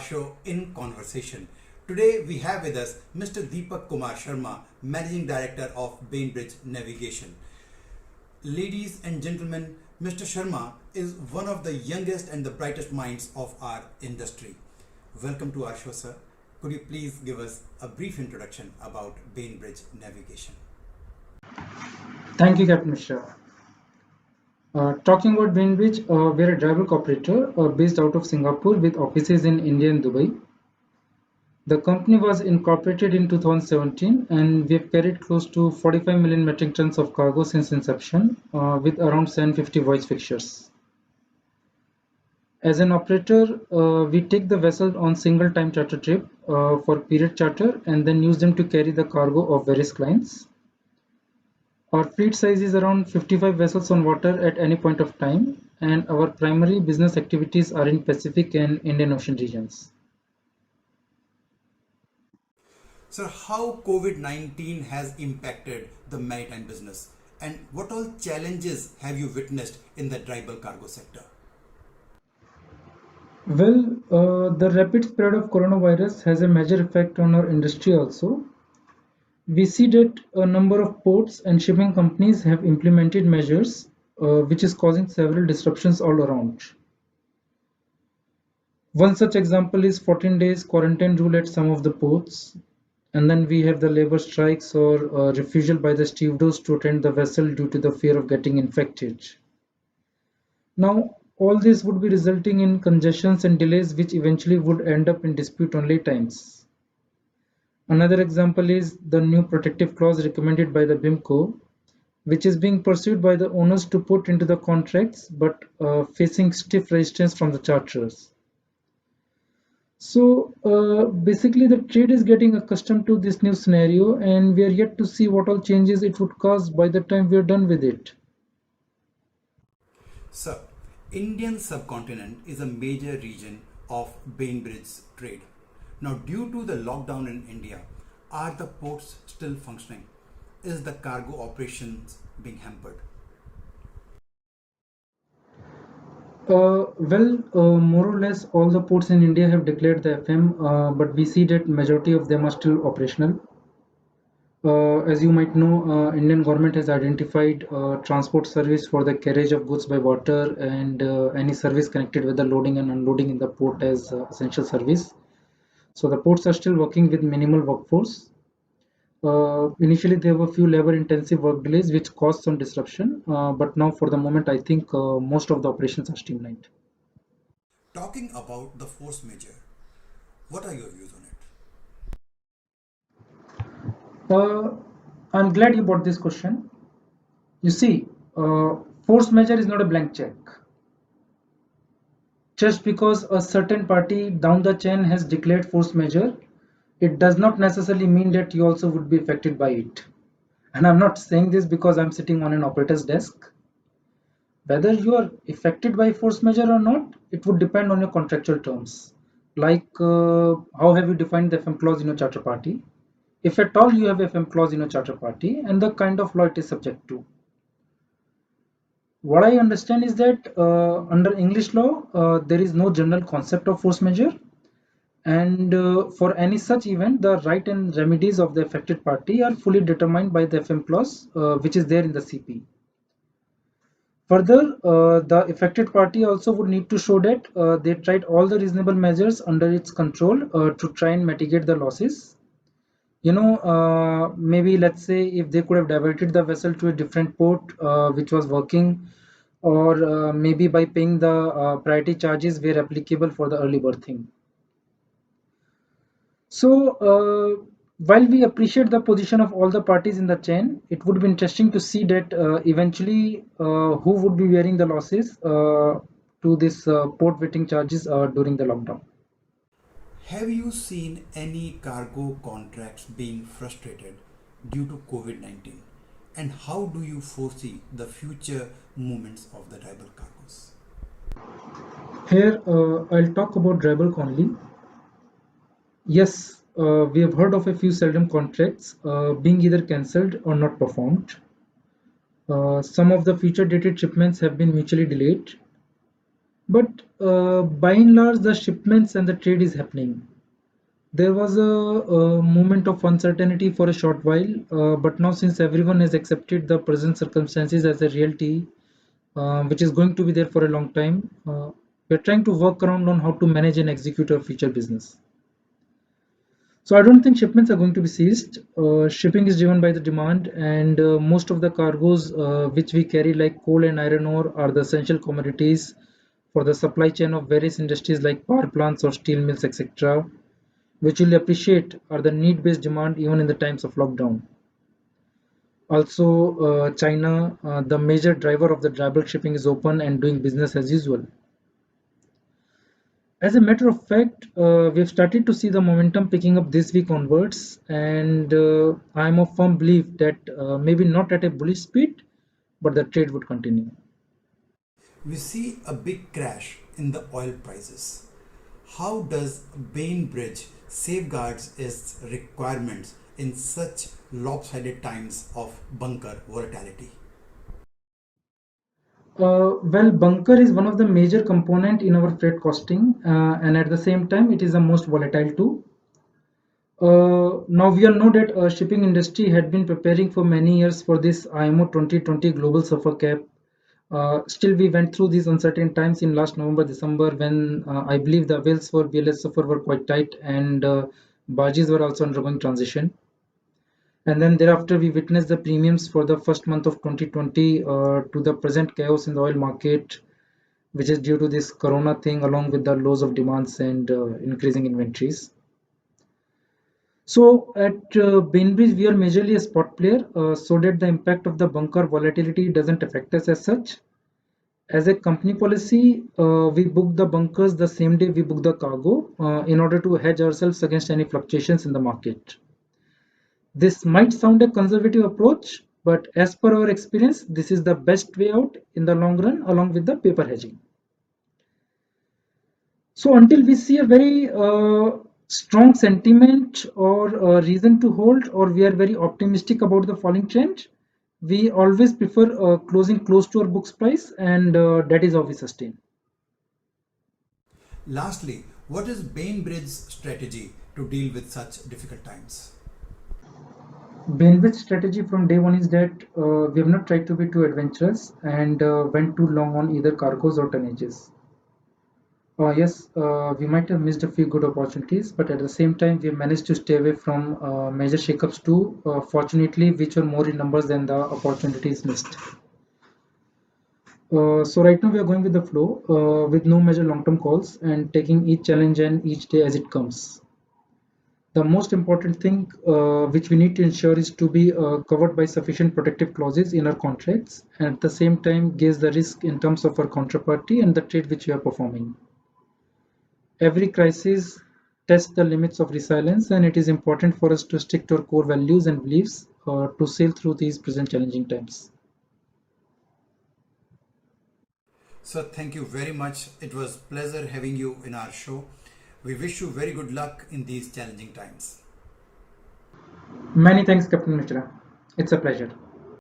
show In Conversation. Today we have with us Mr. Deepak Kumar Sharma, Managing Director of Bainbridge Navigation. Ladies and gentlemen, Mr. Sharma is one of the youngest and the brightest minds of our industry. Welcome to our show, sir. Could you please give us a brief introduction about Bainbridge Navigation? Thank you, Captain Mishra. Talking about Bainbridge, we're a travel operator based out of Singapore with offices in India and Dubai. The company was incorporated in 2017 and we've carried close to 45 million metric tons of cargo since inception with around 750 voyage fixtures. As an operator, we take the vessel on single time charter trip for period charter and then use them to carry the cargo of various clients. Our fleet size is around 55 vessels on water at any point of time, and our primary business activities are in Pacific and Indian Ocean regions. Sir, how COVID-19 has impacted the maritime business and what all challenges have you witnessed in the dry bulk cargo sector? Well, the rapid spread of coronavirus has a major effect on our industry also. We see that a number of ports and shipping companies have implemented measures which is causing several disruptions all around. One such example is 14 days quarantine rule at some of the ports, and then we have the labor strikes or refusal by the stevedores to attend the vessel due to the fear of getting infected. Now, all this would be resulting in congestions and delays which eventually would end up in dispute only times. Another example is the new protective clause recommended by the BIMCO, which is being pursued by the owners to put into the contracts but facing stiff resistance from the charterers. So basically the trade is getting accustomed to this new scenario and we are yet to see what all changes it would cause by the time we are done with it. Sir, Indian subcontinent is a major region of Bainbridge trade. Now, due to the lockdown in India, are the ports still functioning? Is the cargo operations being hampered? More or less all the ports in India have declared the FM, but we see that majority of them are still operational. As you might know, Indian government has identified transport service for the carriage of goods by water and any service connected with the loading and unloading in the port as essential service. So the ports are still working with minimal workforce. Initially, there were few labor-intensive work delays which caused some disruption, but now for the moment, I think most of the operations are streamlined. Talking about the force majeure, what are your views on it? I'm glad you brought this question. You see, force majeure is not a blank check. Just because a certain party down the chain has declared force majeure, it does not necessarily mean that you also would be affected by it. And I'm not saying this because I'm sitting on an operator's desk. Whether you are affected by force majeure or not, it would depend on your contractual terms. Like how have you defined the FM clause in your charter party? If at all you have FM clause in your charter party and the kind of law it is subject to. What I understand is that under English law, there is no general concept of force majeure. And for any such event, the right and remedies of the affected party are fully determined by the FM clause, which is there in the CP. Further, the affected party also would need to show that they tried all the reasonable measures under its control to try and mitigate the losses. Maybe let's say if they could have diverted the vessel to a different port which was working, or maybe by paying the priority charges where applicable for the early berthing. So, while we appreciate the position of all the parties in the chain, it would be interesting to see that eventually who would be bearing the losses to this port waiting charges during the lockdown. Have you seen any cargo contracts being frustrated due to COVID-19? And how do you foresee the future movements of the dry bulk cargoes? Here, I'll talk about dry bulk only. Yes, we have heard of a few seldom contracts being either cancelled or not performed. Some of the future dated shipments have been mutually delayed. But by and large, the shipments and the trade is happening. There was a moment of uncertainty for a short while, but now since everyone has accepted the present circumstances as a reality, which is going to be there for a long time, we're trying to work around on how to manage and execute our future business. So I don't think shipments are going to be ceased. Shipping is driven by the demand, and most of the cargoes which we carry, like coal and iron ore, are the essential commodities for the supply chain of various industries like power plants or steel mills, etc., which you'll appreciate are the need-based demand even in the times of lockdown. Also, China, the major driver of the dry bulk shipping, is open and doing business as usual. As a matter of fact, we've started to see the momentum picking up this week onwards, and I'm of firm belief that maybe not at a bullish speed, but the trade would continue. We see a big crash in the oil prices. How does Bainbridge safeguards its requirements in such lopsided times of bunker volatility? Well, bunker is one of the major component in our freight costing, and at the same time, it is the most volatile too. Now we all know that shipping industry had been preparing for many years for this IMO 2020 global sulfur cap. Still, we went through these uncertain times in last November, December, when I believe the whales for VLS sulfur were quite tight, and barges were also undergoing transition. And then thereafter, we witnessed the premiums for the first month of 2020 to the present chaos in the oil market, which is due to this corona thing, along with the lows of demands and increasing inventories. So at Bainbridge, we are majorly a spot player, so that the impact of the bunker volatility doesn't affect us as such. As a company policy, we book the bunkers the same day we book the cargo in order to hedge ourselves against any fluctuations in the market. This might sound a conservative approach, but as per our experience, this is the best way out in the long run, along with the paper hedging. So until we see a very strong sentiment or a reason to hold, or we are very optimistic about the falling trend, we always prefer closing close to our book's price, and that is how we sustain. Lastly, what is Bainbridge's strategy to deal with such difficult times? Bainbridge strategy from day one is that we have not tried to be too adventurous and went too long on either cargoes or tonnages. Yes, we might have missed a few good opportunities, but at the same time, we have managed to stay away from major shakeups too, fortunately, which were more in numbers than the opportunities missed. So right now we are going with the flow, with no major long-term calls and taking each challenge and each day as it comes. The most important thing which we need to ensure is to be covered by sufficient protective clauses in our contracts, and at the same time gauge the risk in terms of our counterparty and the trade which we are performing. Every crisis tests the limits of resilience, and it is important for us to stick to our core values and beliefs to sail through these present challenging times. So thank you very much. It was pleasure having you in our show. We wish you very good luck in these challenging times. Many thanks, Captain Mishra. It's a pleasure.